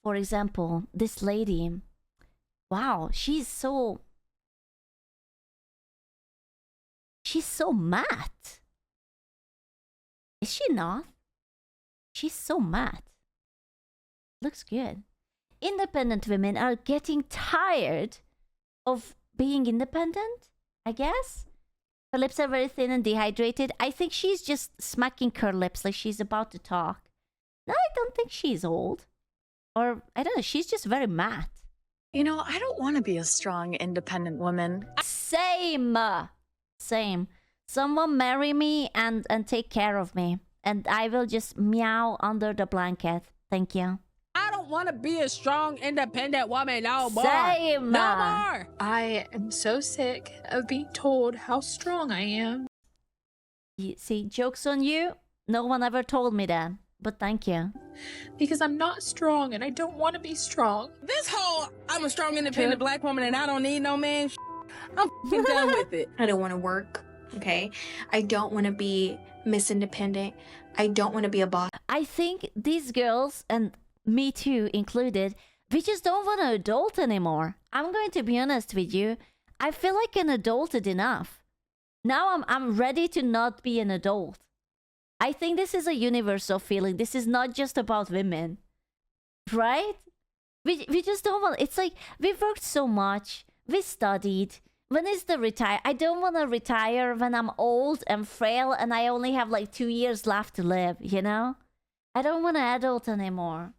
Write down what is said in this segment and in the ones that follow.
for example, this lady, wow, she's so mad. Is she not? She's so mad. Looks good. Independent women are getting tired of being independent, I guess. Her lips are very thin and dehydrated. I think she's just smacking her lips like she's about to talk. No, I don't think she's old. Or, I don't know, she's just very mad. You know, I don't want to be a strong, independent woman. Same. Same. Someone marry me and take care of me. And I will just meow under the blanket. Thank you. I don't want to be a strong, independent woman no more. Same. No more. I am so sick of being told how strong I am. You see, joke's on you. No one ever told me that. But thank you. Because I'm not strong and I don't want to be strong. This whole I'm a strong, independent black woman and I don't need no man, I'm f***ing done with it. I don't want to work, okay? I don't want to be Miss Independent. I don't want to be a boss. I think these girls, and me too included, we just don't want to adult anymore. I'm going to be honest with you. I feel like an adulted enough. Now I'm ready to not be an adult. I think this is a universal feeling. This is not just about women. Right? We just don't want... It's like, we've worked so much. We studied. When is the retire? I don't want to retire when I'm old and frail and I only have like 2 years left to live, you know? I don't want to adult anymore.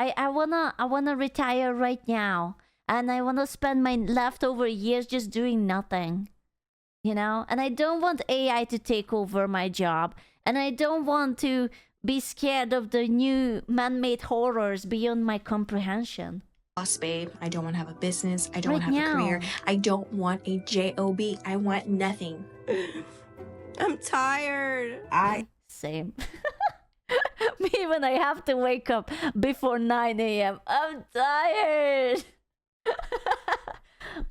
I wanna retire right now. And I wanna spend my leftover years just doing nothing. You know? And I don't want AI to take over my job. And I don't want to be scared of the new man-made horrors beyond my comprehension. Boss babe. I don't want to have a business. I don't Right want to have now. a career. I don't want a job. I want nothing. I'm tired. Same. Me when I have to wake up before 9 a.m. I'm tired.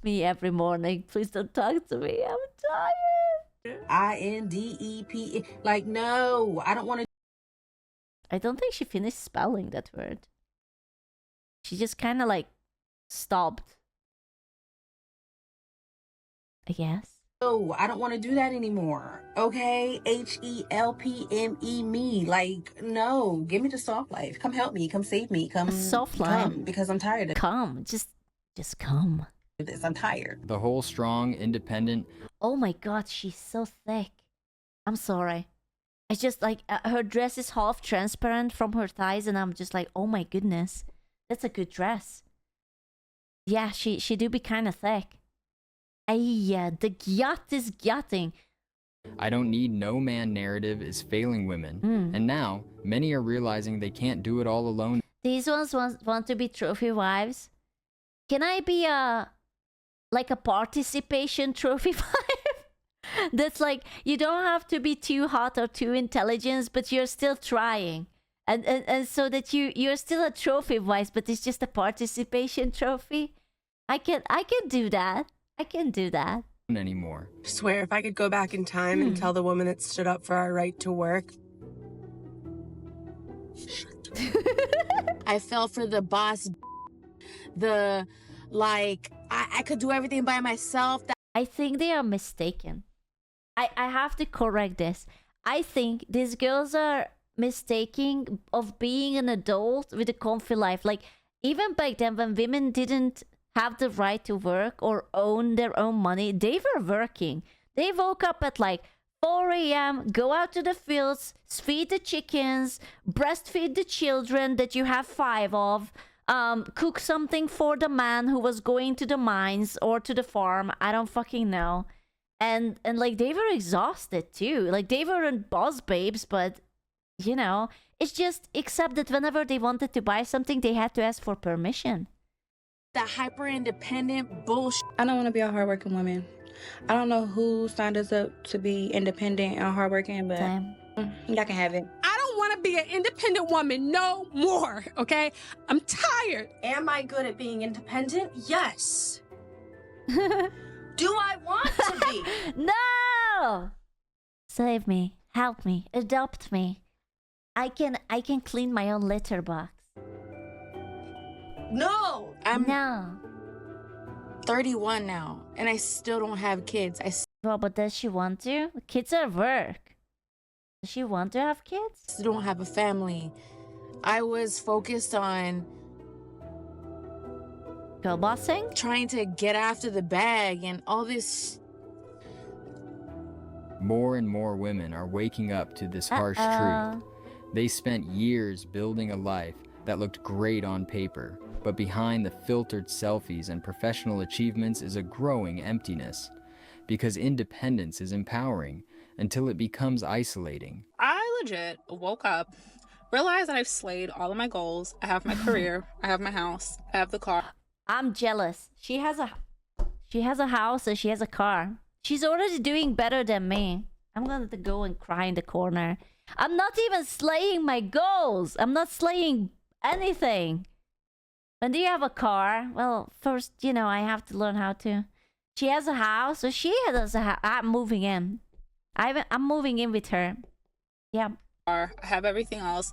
Me every morning. Please don't talk to me. I'm tired. INDEP. Like, no, I don't want to. I don't think she finished spelling that word. She just kind of like stopped. I guess. No, I don't want to do that anymore. Okay? HELPME me. Like, no. Give me the soft life. Come help me. Come save me. Come. Soft life. Come, because I'm tired of Come. Just come. this. I'm tired. The whole strong, independent. Oh my god, she's so thick. I'm sorry. It's just like her dress is half transparent from her thighs, and I'm just like, oh my goodness, that's a good dress. Yeah, she do be kind of thick. Yeah, the gyat is gyatting. I don't need no man narrative is failing women. And now, many are realizing they can't do it all alone. These ones want to be trophy wives. Can I be like a participation trophy wife? That's like, you don't have to be too hot or too intelligent, but you're still trying. And so that you're still a trophy wife, but it's just a participation trophy. I can do that. I can do that. Anymore. I swear, if I could go back in time and tell the woman that stood up for our right to work. I fell for the boss, I could do everything by myself. I think they are mistaken. I have to correct this. I think these girls are mistaking of being an adult with a comfy life. Like, even back then when women didn't have the right to work or own their own money, they were working. They woke up at like 4 a.m., go out to the fields, feed the chickens, breastfeed the children that you have 5 of, cook something for the man who was going to the mines or to the farm. I don't fucking know. And like, they were exhausted too. Like, they weren't boss babes, but you know, it's just, except that whenever they wanted to buy something, they had to ask for permission. That hyper-independent bullshit. I don't want to be a hardworking woman. I don't know who signed us up to be independent and hardworking, but y'all can have it. I don't want to be an independent woman no more, okay? I'm tired. Am I good at being independent? Yes. Do I want to be? No! Save me. Help me. Adopt me. I can clean my own litter box. No. No. 31 now, and I still don't have kids. Well, but does she want to? Kids are work. Does she want to have kids? Still don't have a family. I was focused on Girl bossing? trying to get after the bag and all this. More and more women are waking up to this harsh truth. They spent years building a life that looked great on paper, but behind the filtered selfies and professional achievements is a growing emptiness. Because independence is empowering until it becomes isolating. I legit woke up, realized that I've slayed all of my goals. I have my career, I have my house, I have the car. I'm jealous. She has a house and she has a car. She's already doing better than me. I'm gonna go and cry in the corner. I'm not even slaying my goals. I'm not slaying anything. When do you have a car? Well, first, I have to learn how to. She has a house, so she has a house. I'm moving in. I'm moving in with her. Yeah. I have everything else,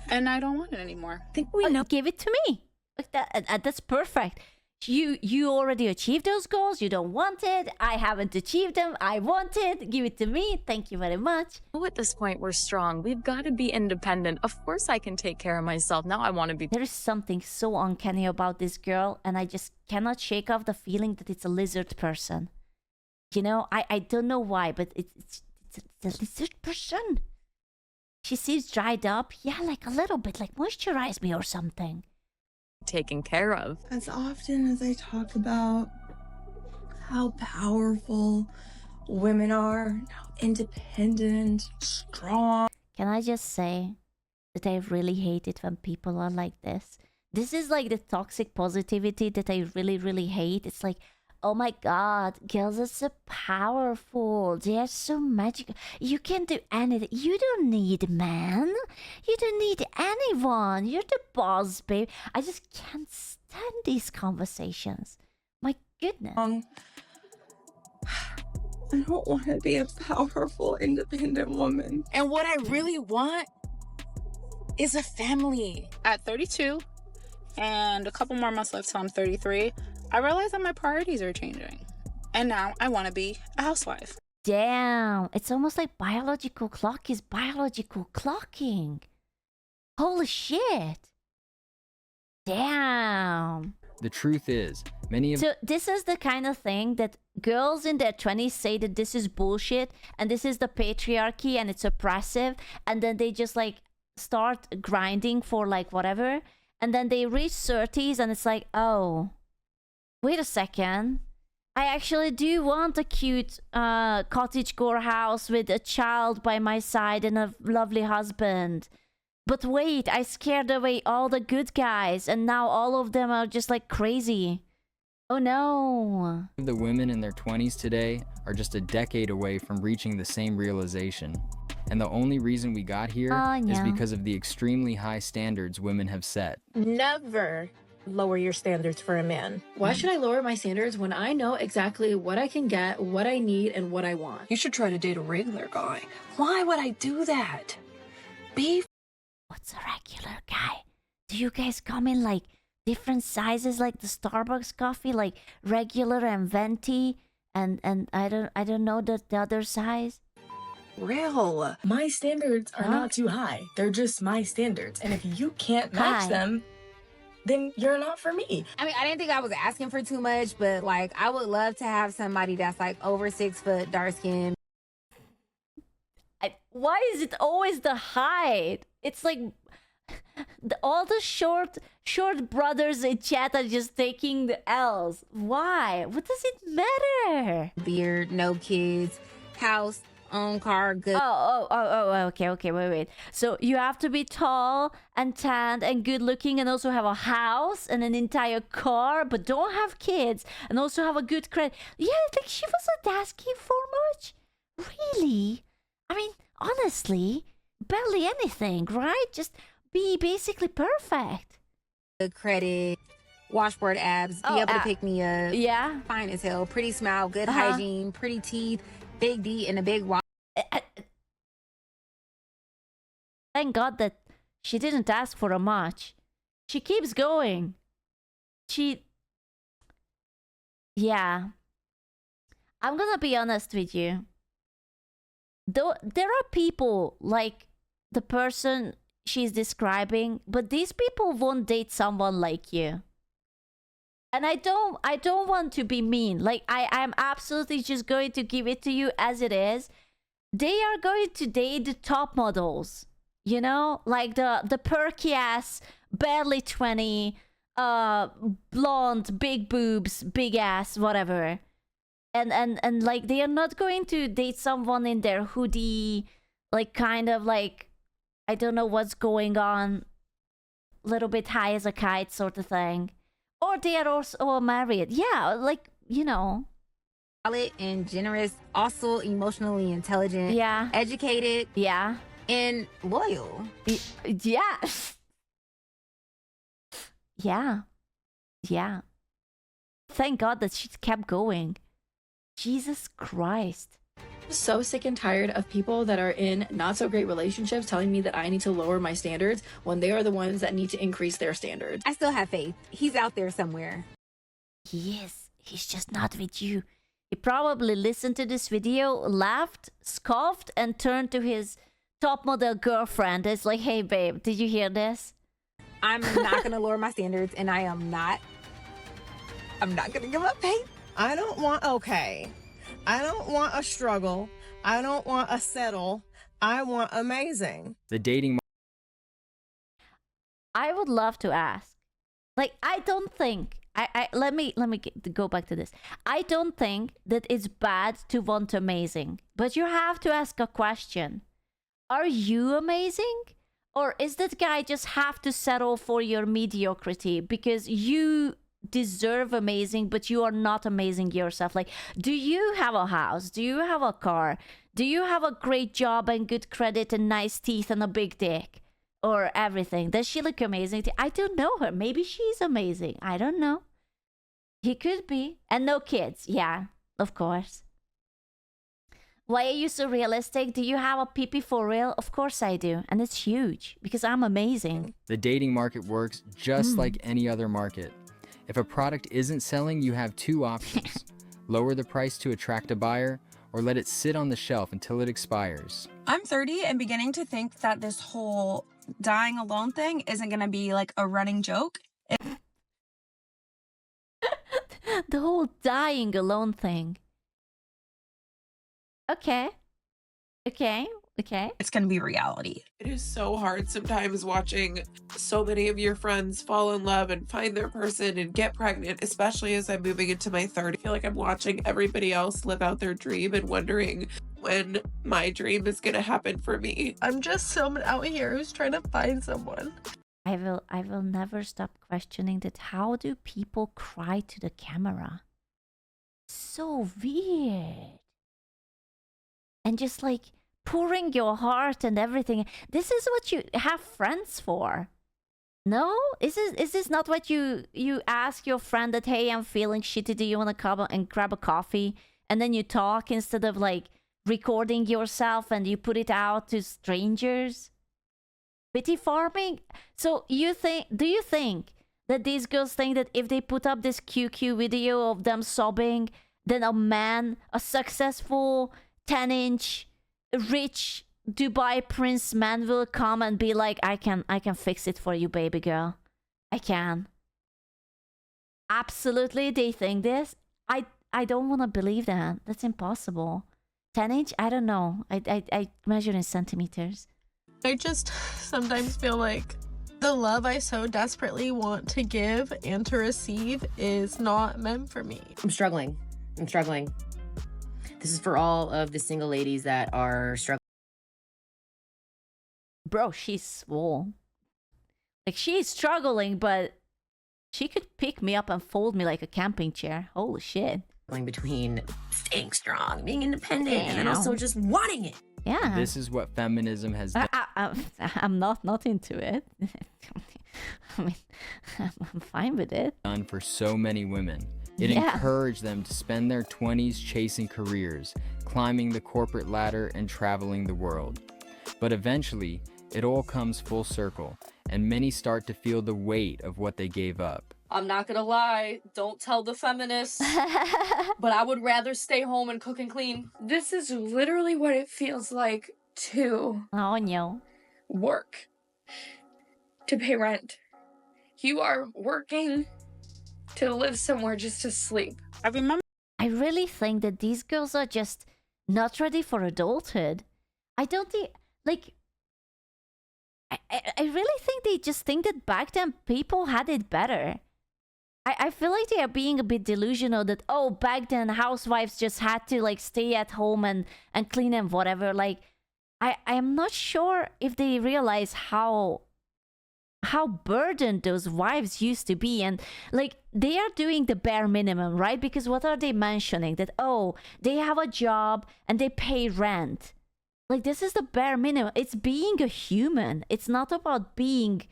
and I don't want it anymore. I think we know. Give it to me. Like that. That's perfect. You already achieved those goals. You don't want it. I haven't achieved them. I want it. Give it to me. Thank you very much. At this point, we're strong. We've got to be independent. Of course I can take care of myself. Now I want to be... There is something so uncanny about this girl, and I just cannot shake off the feeling that it's a lizard person. I don't know why, but it's a lizard person. She seems dried up. Yeah, like a little bit, like moisturize me or something. taken care of. As often as I talk about how powerful women are, how independent, strong. Can I just say that I really hate it when people are like this? This is like the toxic positivity that I really, really hate. It's like, oh my god, girls are so powerful. They are so magical. You can do anything. You don't need a man. You don't need anyone. You're the boss, babe. I just can't stand these conversations. My goodness. I don't want to be a powerful, independent woman. And what I really want is a family. At 32, and a couple more months left till I'm 33, I realized that my priorities are changing. And now I want to be a housewife. Damn, it's almost like biological clock is biological clocking. Holy shit. Damn. The truth is, many of... So this is the kind of thing that girls in their 20s say that this is bullshit and this is the patriarchy and it's oppressive, and then they just like start grinding for like whatever, and then they reach 30s and it's like, oh, wait a second. I actually do want a cute cottagecore house with a child by my side and a lovely husband. But wait, I scared away all the good guys and now all of them are just like crazy. Oh no. The women in their 20s today are just a decade away from reaching the same realization. And the only reason we got here is because of the extremely high standards women have set. Never lower your standards for a man. Why should I lower my standards when I know exactly what I can get, what I need, and what I want? You should try to date a regular guy. Why would I do that? Be... What's a regular guy? Do you guys come in like different sizes like the Starbucks coffee, like regular and venti, and I don't know the other size? Real. My standards are not too high. They're just my standards. And if you can't match them, then you're not for me. I mean, I didn't think I was asking for too much, but like I would love to have somebody that's like over 6 foot, dark skin. Why is it always the height? It's like all the short brothers in chat are just taking the L's. Why? What does it matter? Beard, no kids, house, own car, good. Okay, wait. So you have to be tall and tanned and good looking and also have a house and an entire car, but don't have kids and also have a good credit. Yeah, like she wasn't asking for much. Really? I mean, honestly, barely anything, right? Just be basically perfect. Good credit, washboard abs, be able to pick me up. Yeah. Fine as hell, pretty smile, good hygiene, pretty teeth, big D and a big Y. Thank God that she didn't ask for a much. She keeps going. Yeah. I'm gonna be honest with you. Though there are people like the person she's describing, but these people won't date someone like you. And I don't want to be mean. Like I'm absolutely just going to give it to you as it is. They are going to date the top models. You know? Like the perky ass, barely 20, blonde, big boobs, big ass, whatever. And like they are not going to date someone in their hoodie, like kind of like I don't know what's going on, little bit high as a kite sort of thing. Or they are also married. Yeah, like, you know. Solid and generous, also emotionally intelligent. Yeah. Educated. Yeah. And loyal. Yeah. Yeah. Yeah. Thank God that she kept going. Jesus Christ. So sick and tired of people that are in not so great relationships telling me that I need to lower my standards when they are the ones that need to increase their standards. I still have faith. He's out there somewhere. He is. He's just not with you. He probably listened to this video, laughed, scoffed, and turned to his top model girlfriend. It's like, hey babe, did you hear this? I'm not gonna lower my standards, and I'm not gonna give up faith. I don't want I don't want a struggle. I don't want a settle. I want amazing. The dating I would love to ask. Like, I don't think let me go back to this. I don't think that it's bad to want amazing, but you have to ask a question. Are you amazing? Or is that guy just have to settle for your mediocrity because you deserve amazing, but you are not amazing yourself? Like, do you have a house? Do you have a car? Do you have a great job and good credit and nice teeth and a big dick? Or everything? Does she look amazing? I don't know her. Maybe she's amazing. I don't know. He could be. And no kids. Yeah, of course. Why are you so realistic? Do you have a pee-pee for real? Of course I do. And it's huge because I'm amazing. The dating market works just like any other market. If a product isn't selling, you have two options. Lower the price to attract a buyer, or let it sit on the shelf until it expires. I'm 30 and beginning to think that this whole dying alone thing isn't going to be like a running joke. The whole dying alone thing. Okay. It's going to be reality. It is so hard sometimes watching so many of your friends fall in love and find their person and get pregnant, especially as I'm moving into my 30s. I feel like I'm watching everybody else live out their dream and wondering when my dream is going to happen for me. I'm just someone out here who's trying to find someone. I will never stop questioning that. How do people cry to the camera? So weird. And just like pouring your heart and everything. This is what you have friends for. No? Is this not what you ask your friend that, hey, I'm feeling shitty, do you want to come and grab a coffee? And then you talk instead of like recording yourself and you put it out to strangers? Pity farming? So do you think that these girls think that if they put up this QQ video of them sobbing, then a man, a successful 10-inch rich Dubai prince man will come and be like, I can fix it for you, baby girl. I can. Absolutely, they think this. I don't want to believe that. That's impossible. 10-inch? I don't know. I measure in centimeters. I just sometimes feel like the love I so desperately want to give and to receive is not meant for me. I'm struggling. This is for all of the single ladies that are struggling. Bro, she's swole. Like, she's struggling, but she could pick me up and fold me like a camping chair. Holy shit. Between staying strong, being independent, and also just wanting it. Yeah. This is what feminism has done. I'm not into it. I mean, I'm fine with it. Done for so many women. It encouraged them to spend their 20s chasing careers, climbing the corporate ladder, and traveling the world. But eventually, it all comes full circle, and many start to feel the weight of what they gave up. I'm not gonna lie, don't tell the feminists, but I would rather stay home and cook and clean. This is literally what it feels like to work, to pay rent. You are working to live somewhere just to sleep. I really think that these girls are just not ready for adulthood. I don't think, like, I really think they just think that back then people had it better. I feel like they are being a bit delusional that, oh, back then housewives just had to like stay at home and clean and whatever. Like, I am not sure if they realize how burdened those wives used to be, and like they are doing the bare minimum, right? Because what are they mentioning? That, oh, they have a job and they pay rent. Like, this is the bare minimum. It's being a human. It's not about being,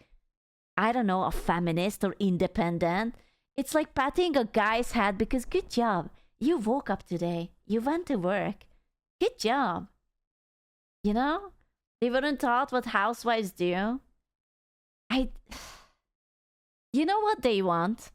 I don't know, a feminist or independent. It's like patting a guy's head because good job. You woke up today. You went to work. Good job. You know? They weren't taught what housewives do. You know what they want?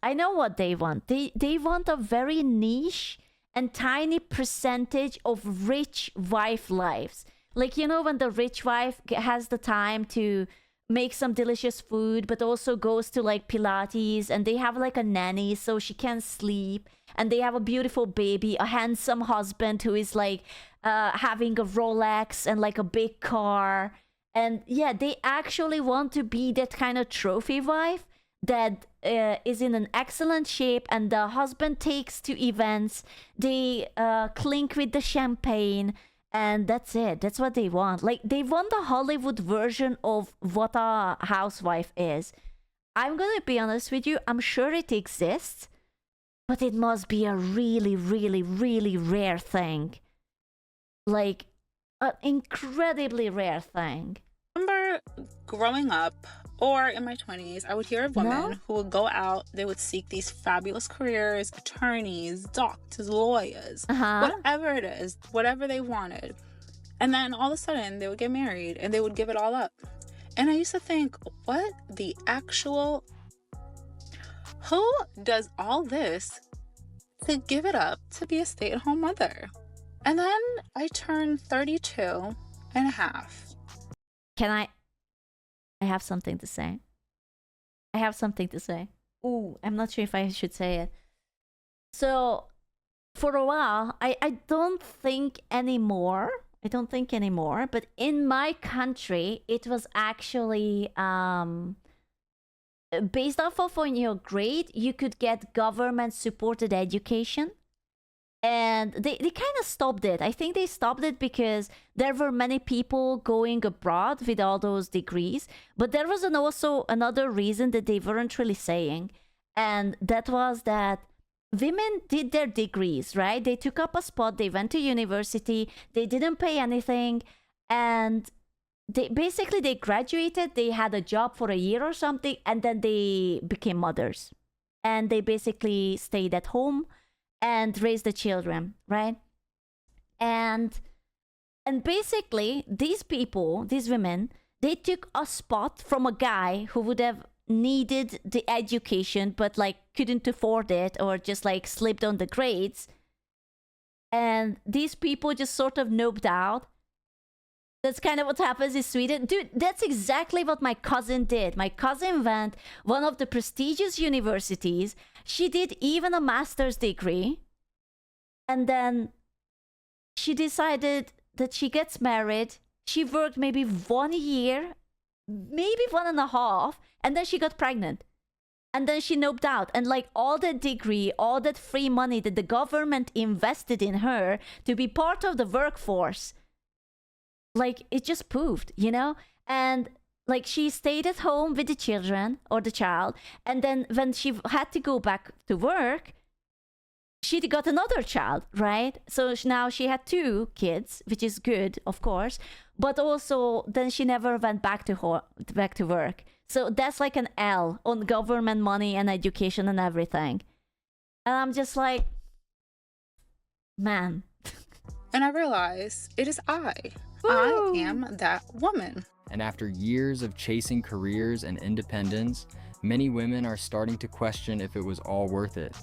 I know what they want. They want a very niche and tiny percentage of rich wife lives. Like, you know, when the rich wife has the time to make some delicious food, but also goes to like Pilates, and they have like a nanny so she can sleep, and they have a beautiful baby, a handsome husband who is like having a Rolex and like a big car. And yeah, they actually want to be that kind of trophy wife that is in an excellent shape, and the husband takes to events, they clink with the champagne, and that's it. That's what they want. Like, they want the Hollywood version of what a housewife is. I'm gonna be honest with you, I'm sure it exists, but it must be a really, really, really rare thing. Like, an incredibly rare thing. I remember growing up, or in my 20s, I would hear of women who would go out, they would seek these fabulous careers, attorneys, doctors, lawyers, whatever it is, whatever they wanted. And then all of a sudden, they would get married and they would give it all up. And I used to think, what the actual... Who does all this to give it up to be a stay-at-home mother? And then I turned 32 and a half. I have something to say. I have something to say. Ooh, I'm not sure if I should say it. So, for a while, I don't think anymore. But in my country, it was actually based off of on your grade, you could get government-supported education. And they kind of stopped it. I think they stopped it because there were many people going abroad with all those degrees. But there was also another reason that they weren't really saying. And that was that women did their degrees, right? They took up a spot. They went to university. They didn't pay anything. And they graduated. They had a job for a year or something. And then they became mothers. And they basically stayed at home and raise the children, right? And basically, these people, these women, they took a spot from a guy who would have needed the education but like couldn't afford it, or just like slipped on the grades. And these people just sort of noped out. That's kind of what happens in Sweden. Dude, that's exactly what my cousin did. My cousin went one of the prestigious universities. She did even a master's degree. And then she decided that she gets married. She worked maybe 1 year, maybe 1.5, and then she got pregnant. And then she noped out. And like all that degree, all that free money that the government invested in her to be part of the workforce, like it just poofed, you know? And like she stayed at home with the children or the child. And then when she had to go back to work, she got another child, right? So now she had 2 kids, which is good, of course. But also then she never went back to work. So that's like an L on government money and education and everything. And I'm just like, man. And I realized it is I. Ooh. I am that woman. And after years of chasing careers and independence, many women are starting to question if it was all worth it.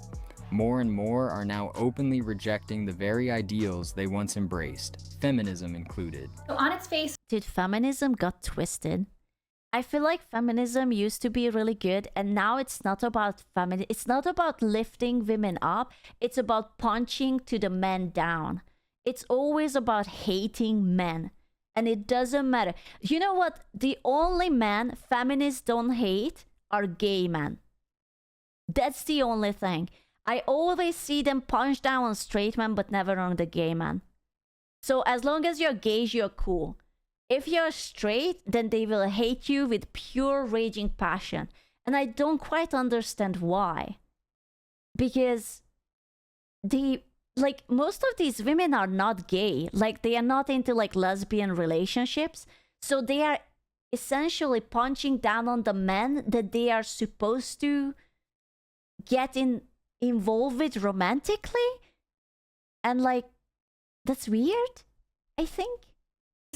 More and more are now openly rejecting the very ideals they once embraced, feminism included. So on its face, dude, feminism got twisted. I feel like feminism used to be really good, and now it's not about it's not about lifting women up. It's about punching to the men down. It's always about hating men. And it doesn't matter. You know what? The only men feminists don't hate are gay men. That's the only thing. I always see them punch down on straight men, but never on the gay man. So as long as you're gay, you're cool. If you're straight, then they will hate you with pure raging passion. And I don't quite understand why. Because most of these women are not gay. Like, they are not into like lesbian relationships. So they are essentially punching down on the men that they are supposed to get involved with romantically. And like, that's weird, I think.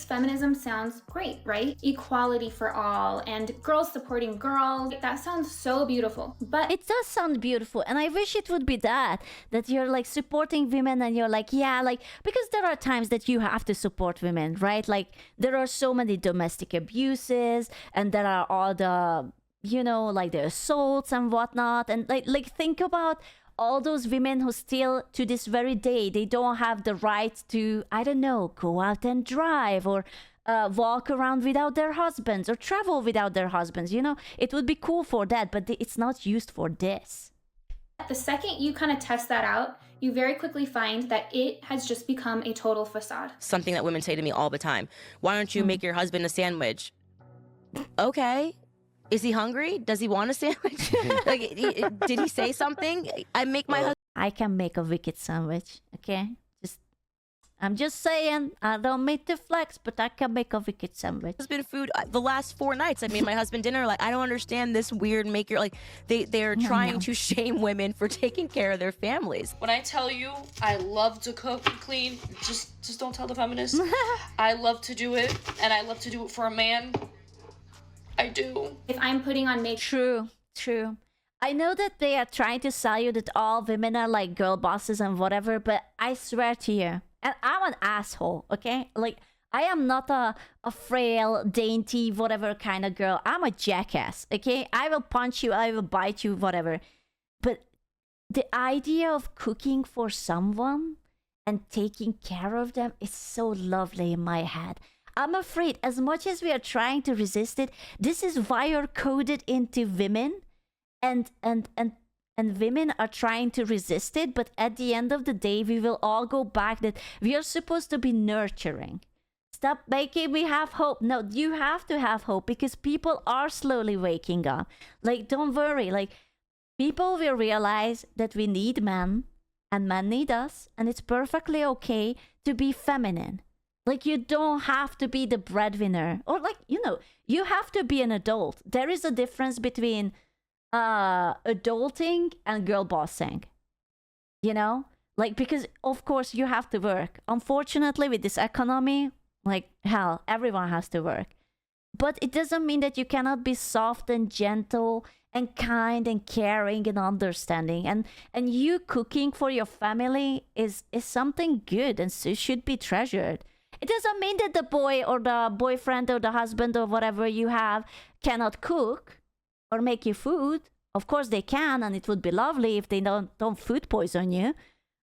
feminism sounds great, right? Equality for all and girls supporting girls. That sounds so beautiful. But it does sound beautiful, and I wish it would be that you're like supporting women and you're like, yeah, like, because there are times that you have to support women, right? Like, there are so many domestic abuses, and there are all the, you know, like the assaults and whatnot, and like think about all those women who still to this very day, they don't have the right to, I don't know, go out and drive or walk around without their husbands or travel without their husbands. You know, it would be cool for that, but it's not used for this. The second you kind of test that out, you very quickly find that it has just become a total facade. Something that women say to me all the time. Why don't you make your husband a sandwich? Okay. Is he hungry? Does he want a sandwich? Like, did he say something? I make my husband. I can make a wicked sandwich, okay? I'm just saying, I don't mean to flex, but I can make a wicked sandwich. Husband food. The last 4 nights, I made my husband dinner. Like, I don't understand this weird maker. Like, they're trying to shame women for taking care of their families. When I tell you I love to cook and clean, just don't tell the feminists. I love to do it, and I love to do it for a man. I do. If I'm putting on makeup. True. I know that they are trying to sell you that all women are like girl bosses and whatever, but I swear to you, and I'm an asshole, okay? Like, I am not a frail, dainty, whatever kind of girl. I'm a jackass, okay? I will punch you, I will bite you, whatever. But the idea of cooking for someone and taking care of them is so lovely in my head. I'm afraid, as much as we are trying to resist it, this is wire-coded into women, and women are trying to resist it, but at the end of the day, we will all go back that we are supposed to be nurturing. Stop making me have hope. No, you have to have hope, because people are slowly waking up. Like, don't worry, like, people will realize that we need men, and men need us, and it's perfectly okay to be feminine. Like, you don't have to be the breadwinner, or like, you know, you have to be an adult. There is a difference between adulting and girl bossing, you know, like, because of course you have to work. Unfortunately, with this economy, like, hell, everyone has to work. But it doesn't mean that you cannot be soft and gentle and kind and caring and understanding. And you cooking for your family is something good and so should be treasured. It doesn't mean that the boy or the boyfriend or the husband or whatever you have cannot cook or make you food. Of course they can, and it would be lovely if they don't food poison you.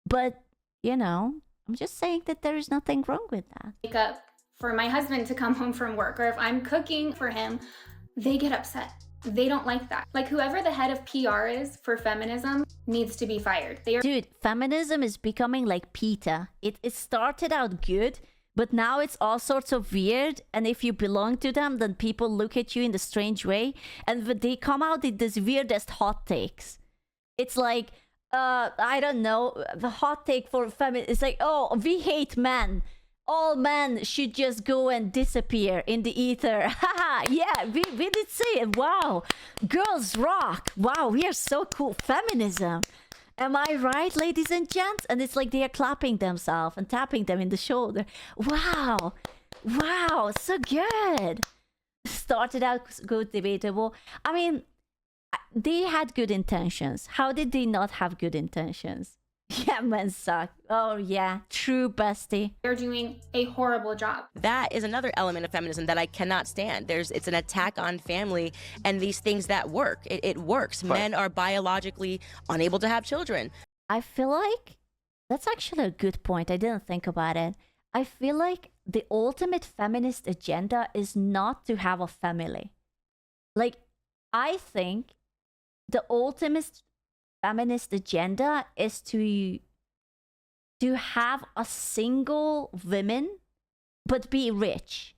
But, you know, I'm just saying that there is nothing wrong with that. Makeup for my husband to come home from work, or if I'm cooking for him, they get upset. They don't like that. Like, whoever the head of PR is for feminism needs to be fired. Dude, feminism is becoming like PETA. It started out good, but now it's all sorts of weird, and if you belong to them, then people look at you in a strange way, and they come out with this weirdest hot takes. It's like, I don't know, the hot take for feminism is like, oh, we hate men. All men should just go and disappear in the ether. Haha, yeah, we did say it. Wow, girls rock. Wow, we are so cool. Feminism. Am I right, ladies and gents? And it's like they are clapping themselves and tapping them in the shoulder. Wow, so good. started out good, debatable. I mean, they had good intentions. How did they not have good intentions? Yeah, men suck. Oh yeah, true, bestie. They're doing a horrible job. That is another element of feminism that I cannot stand. It's an attack on family and these things that work. It works. Right. Men are biologically unable to have children. I feel like that's actually a good point. I didn't think about it. I feel like the ultimate feminist agenda is not to have a family. Like, I think the ultimate feminist agenda is to have a single woman but be rich,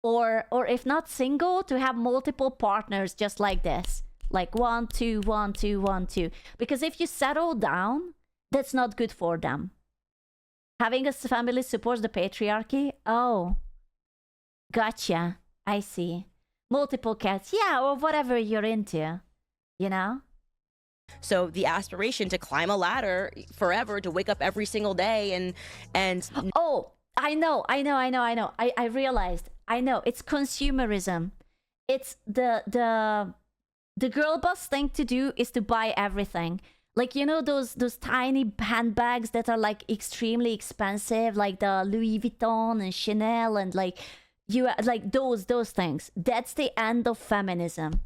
or if not single, to have multiple partners just like this, like 1 2 1 2 1 2, because if you settle down, that's not good for them. Having a family supports the patriarchy. Oh, gotcha, I see. Multiple cats, yeah, or whatever you're into, you know. So the aspiration to climb a ladder forever, to wake up every single day and oh, I know. I realized. I know. It's consumerism. It's the girl boss thing to do is to buy everything. Like, you know, those tiny handbags that are like extremely expensive, like the Louis Vuitton and Chanel, and like those things. That's the end of feminism.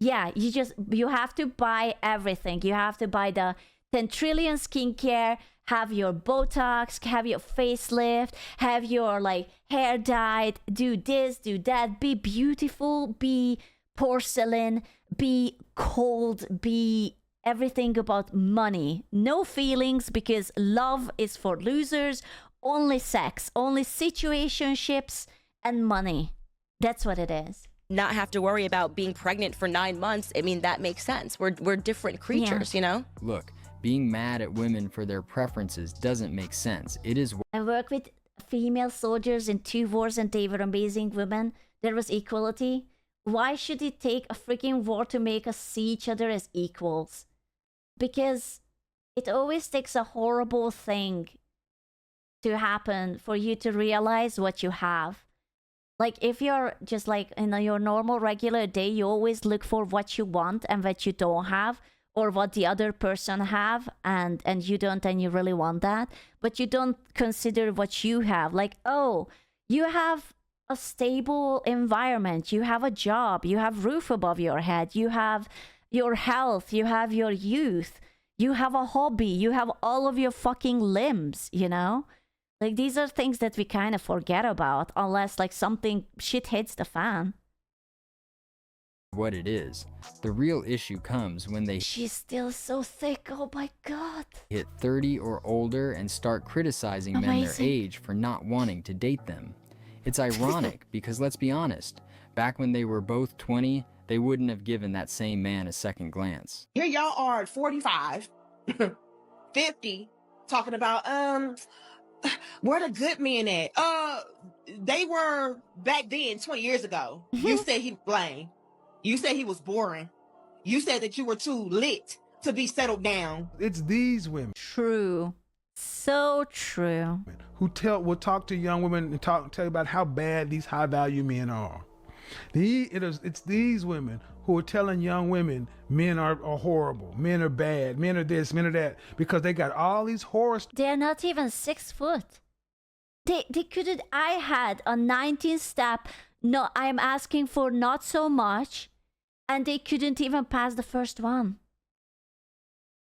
Yeah, you have to buy everything. You have to buy the 10 trillion skincare, have your Botox, have your facelift, have your like hair dyed, do this, do that, be beautiful, be porcelain, be cold, be everything about money. No feelings, because love is for losers. Only sex, only situationships and money. That's what it is. Not have to worry about being pregnant for 9 months. I mean, that makes sense. We're different creatures, you know? Look, being mad at women for their preferences doesn't make sense. It is... I work with female soldiers in 2 wars and they were amazing women. There was equality. Why should it take a freaking war to make us see each other as equals? Because it always takes a horrible thing to happen for you to realize what you have. Like, if you're just like in your normal regular day, you always look for what you want and what you don't have, or what the other person have, and you don't, and you really want that, but you don't consider what you have. Like, oh, you have a stable environment, you have a job, you have roof above your head, you have your health, you have your youth, you have a hobby, you have all of your fucking limbs, you know? Like, these are things that we kind of forget about, unless like something shit hits the fan. What it is. The real issue comes when they... She's still so thick, oh my god. ...hit 30 or older and start criticizing men their age for not wanting to date them. It's ironic because, let's be honest, back when they were both 20, they wouldn't have given that same man a second glance. Here y'all are at 45, 50, talking about, where the good men at? They were back then, 20 years ago. You said he was lame. You said he was boring. You said that you were too lit to be settled down. It's these women. True. So true. Who will talk to young women and tell you about how bad these high value men are. It's these women who are telling young women men are horrible, men are bad, men are this, men are that, because they got all these horror. They're not even 6 foot. They couldn't. I had a 19-step. No, I'm asking for not so much, and they couldn't even pass the first one.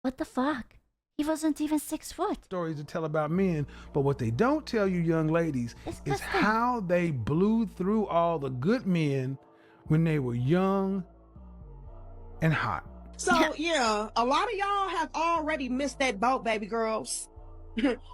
What the fuck? He wasn't even 6 foot. Stories to tell about men, but what they don't tell you young ladies is how they blew through all the good men when they were young and hot. So yeah, a lot of y'all have already missed that boat, baby girls.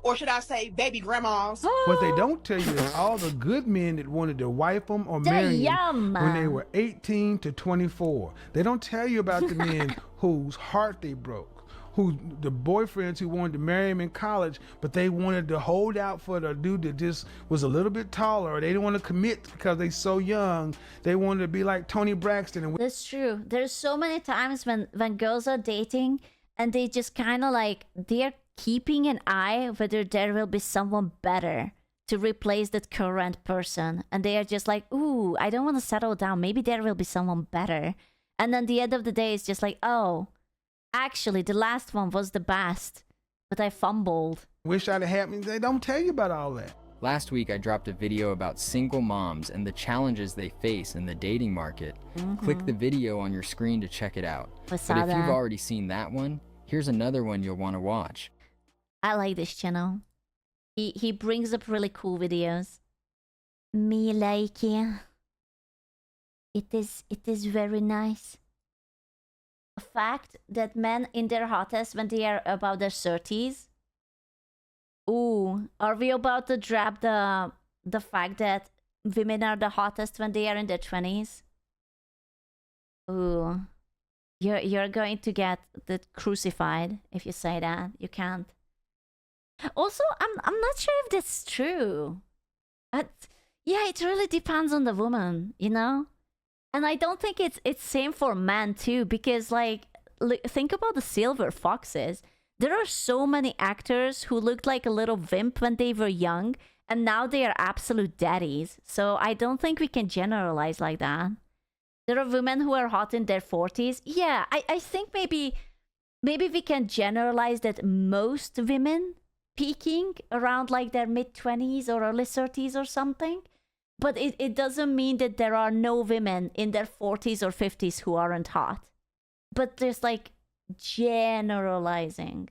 Or should I say baby grandmas. What they don't tell you is all the good men that wanted to wife them or marry them when they were 18 to 24. They don't tell you about the men whose heart they broke. The boyfriends who wanted to marry him in college, but they wanted to hold out for the dude that just was a little bit taller, or they didn't want to commit because they so young. They wanted to be like Tony Braxton. That's true. There's so many times when girls are dating and they just kind of like, they're keeping an eye whether there will be someone better to replace that current person, and they are just like, ooh, I don't want to settle down, maybe there will be someone better. And then the end of the day is just like, oh, actually the last one was the best, but I fumbled. Wish I'd have had me. They don't tell you about all that. Last week, I dropped a video about single moms and the challenges they face in the dating market. Click the video on your screen to check it out. But if you've already seen that one, here's another one you'll want to watch. I like this channel. He brings up really cool videos. Me like it. It is very nice. A fact that men in their hottest when they are about their 30s. Ooh, are we about to drop the fact that women are the hottest when they are in their 20s? Ooh, you're going to get crucified if you say that. You can't. Also, I'm not sure if that's true. But yeah, it really depends on the woman, you know? And I don't think it's same for men too, because like think about the silver foxes. There are so many actors who looked like a little vimp when they were young, and now they are absolute daddies. So I don't think we can generalize like that. There are women who are hot in their 40s. Yeah, I think maybe we can generalize that most women peaking around like their mid-20s or early 30s or something. But it doesn't mean that there are no women in their 40s or 50s who aren't hot. But there's like generalizing.